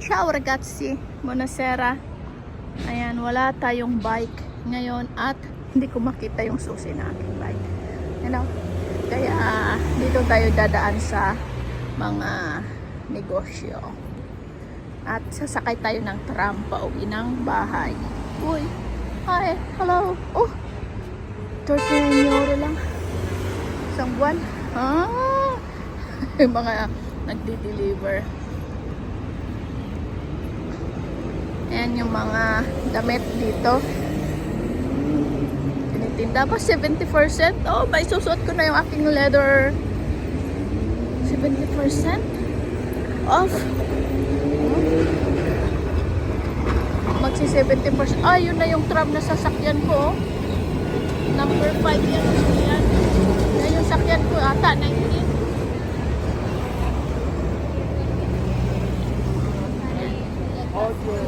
Ciao ragazzi, buonasera. Ayan, wala tayong bike ngayon at hindi ko makita yung susi na aking bike. You know? Kaya dito tayo dadaan sa mga negosyo. At sasakay tayo ng tram pauwi ng bahay. Uy, hi, hello. Oh, 39 euro lang. Isang buwan. Ah, yung mga nagdi-deliver. Ayan yung mga damit dito. Tinitinda pa 70%. Oh, may susuot ko na yung aking leather. 70% off. Magsi 70%. Ah, yun na yung tram na sasakyan ko. Number 5 yan. Yan yung sakyan ko ata, 19.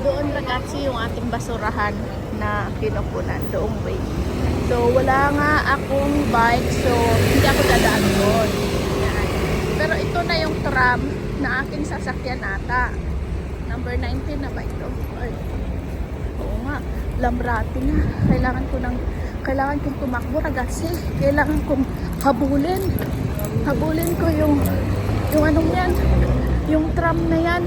Doon ragazzi yung ating basurahan na kinukunan doong way. So wala nga akong bike, so hindi ako dadaan doon. Pero ito na yung tram na aking sasakyan ata. Number 19 na ba ito? Ay, oo nga, Lambrate na. Kailangan kong tumakbo ragazzi. Kailangan kong habulin. Habulin ko yung anong yan, yung tram na yan.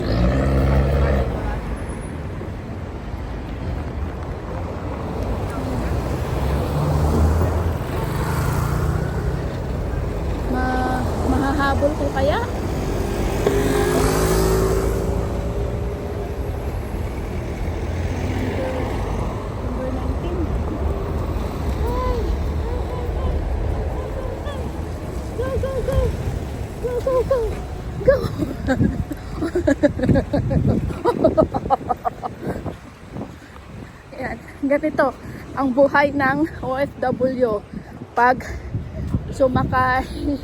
Mahahabol ko kaya? Number 19. Hi! Go, go, go! Go, go, go! Go! Yan. Ganito ang buhay ng OFW pag sumakay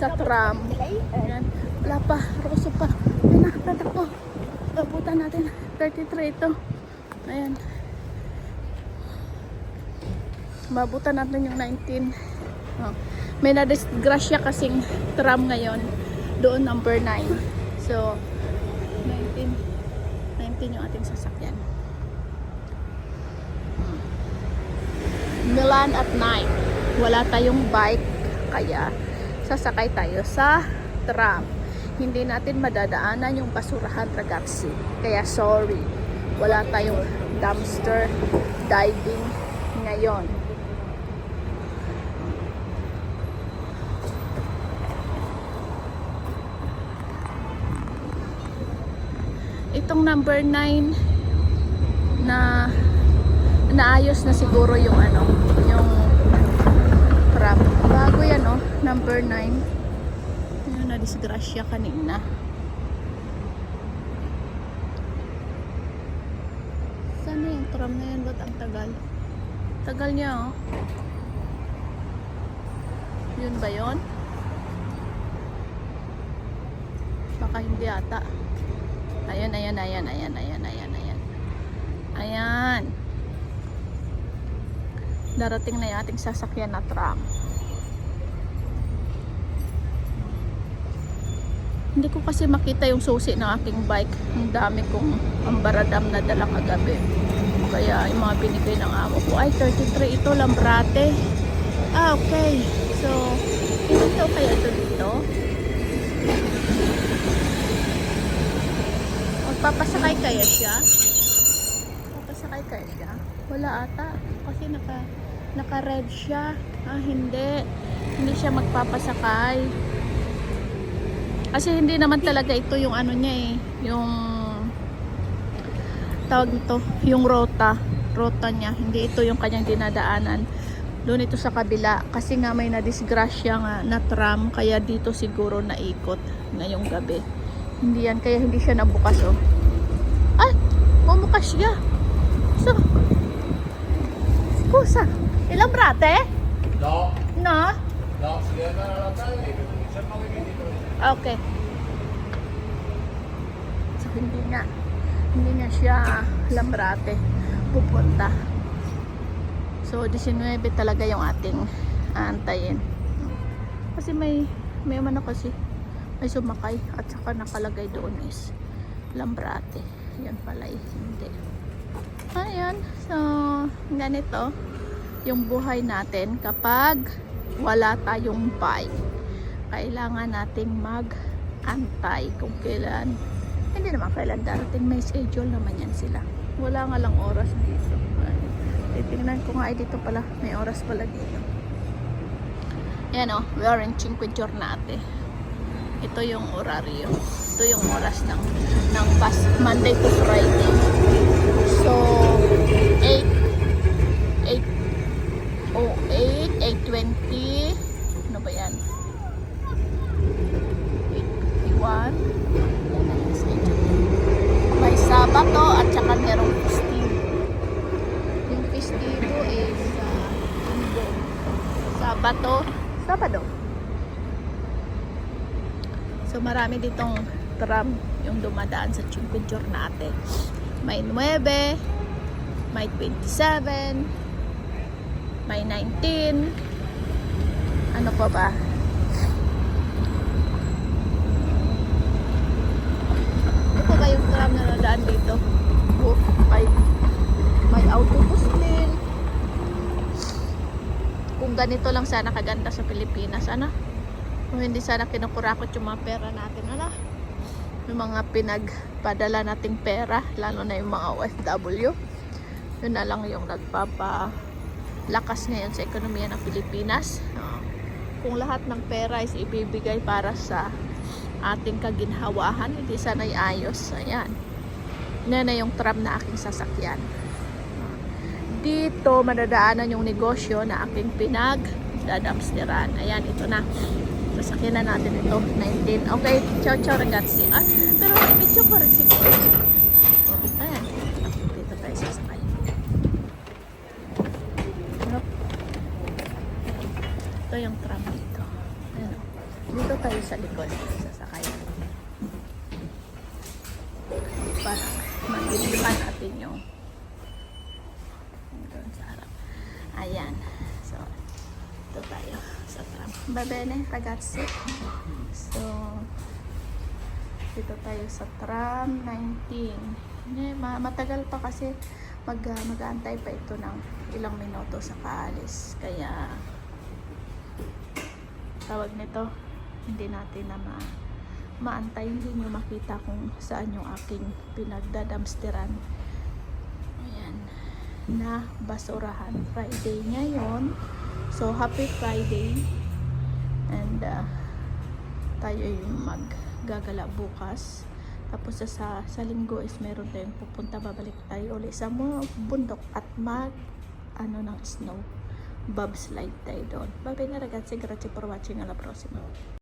sa tram. Ayan. Wala pa. Roso pa. Ayan na. Tatakbo. Abutan natin. 33 ito. Ayan. Mabutan natin yung 19. Oh. May nadisgrasya kasing tram ngayon. Doon number 9. So, 19 yung ating sasakyan. Milan at night. Wala tayong bike. Kaya sasakay tayo sa tram. Hindi natin madadaanan yung basurahan ragazzi. Kaya sorry, wala tayong dumpster diving ngayon. Itong number 9 na naayos na siguro yung yung tram. Bago yan, oh. Number 9. Ayun, na-disgrasya kanina. Saan na yung tram na yan? Ba't ang tagal? Tagal niya, oh. Yun ba yun? Baka hindi ata. Ayan. Ayan. Darating na yung ating sasakyan na tram. Hindi ko kasi makita yung susi ng aking bike. Ang dami kong ambaradam na dala kagabi. Kaya yung mga binigay ng amo ko. Ay, 33 ito, Lambrate. Ah, okay. So, ito kaya ito dito. Magpapasakay kaya siya? Papasakay kaya siya? Wala ata. Kasi naka-red siya. Ah, hindi. Hindi siya magpapasakay. Kasi hindi naman talaga ito yung niya eh. Yung tawag nito, yung rota niya. Hindi ito yung kanyang dinadaanan. Doon ito sa kabila. Kasi nga may nadisgrasya nga na tram. Kaya dito siguro naikot ngayong gabi. Hindi yan. Kaya hindi siya nabukas, oh. Ay! Bumukas siya. So, scusa. Ilang brate? No. No? No, si deve andare alla calle e c'è il nome che dietro. Okay. So, hindi nga siya Lambrate pupunta. So, 19 talaga yung ating aantayin. Kasi may may sumakay at saka nakalagay doon is Lambrate. Yan pala eh, hindi. Ayan, so ganito yung buhay natin kapag wala tayong bike. Kailangan nating mag-antay kung kailan, hindi naman kailan darating, may schedule naman yan sila. Wala nga lang oras dito. Titingnan ko nga, ay dito pala, may oras pala dito. Yan o, we are in Cinque Giornate. Ito yung oraryo. Ito yung oras ng bus, Monday to Friday. So, 8:20. Ano ba yan? 8:51. Yan na yung schedule. May Sabado at saka merong festivo. Yung festivo is Linggo. Sabado. So marami ditong tram yung dumadaan sa Cinque Giornate. May 9, may 27, may 19. Ano pa ba? Ano pa ba yung tram na nadaan dito? Oh, may autobus din. Kung ganito lang sana kaganda sa Pilipinas, ano? Kung hindi sana kinukurakot yung mga pera natin, ano? Yung mga pinagpadala nating pera, lalo na yung mga OFW. Yun na lang yung nagpapalakas ngayon sa ekonomiya ng Pilipinas. Kung lahat ng pera is ibibigay para sa ating kaginhawahan, hindi sana ayos. Ayan. Yan na yung tram na aking sasakyan. Dito madadaanan yung negosyo na aking pinagdadamsteran. Ayan, ito na. Sasakyan na natin ito. 19. Okay, ciao ragazzi. Pero i-video ko rin siguro. Ayan. Dito tayo sasakay. Ito yung tram dito. Ayan. Dito tayo sa likod. Sasakay. Para matitipan natin yung doon sa harap. Ayan. So, ito tayo sa tram. Va bene, ragazzi. So, dito tayo sa tram 19. Matagal pa kasi mag-aantay pa ito ng ilang minuto sa kaalis. Kaya, tawag nito, hindi natin na maantay, hindi nyo makita kung saan yung aking pinagdadamsteran. Ayan, na basurahan. Friday ngayon. So, happy Friday. And, tayo yung maggagala bukas. Tapos sa linggo is meron tayong pupunta, babalik tayo ulit sa mga bundok at ng snow. Bobslide tayo doon. Bye bye na ragazzi, grazie for watching, alla prossima.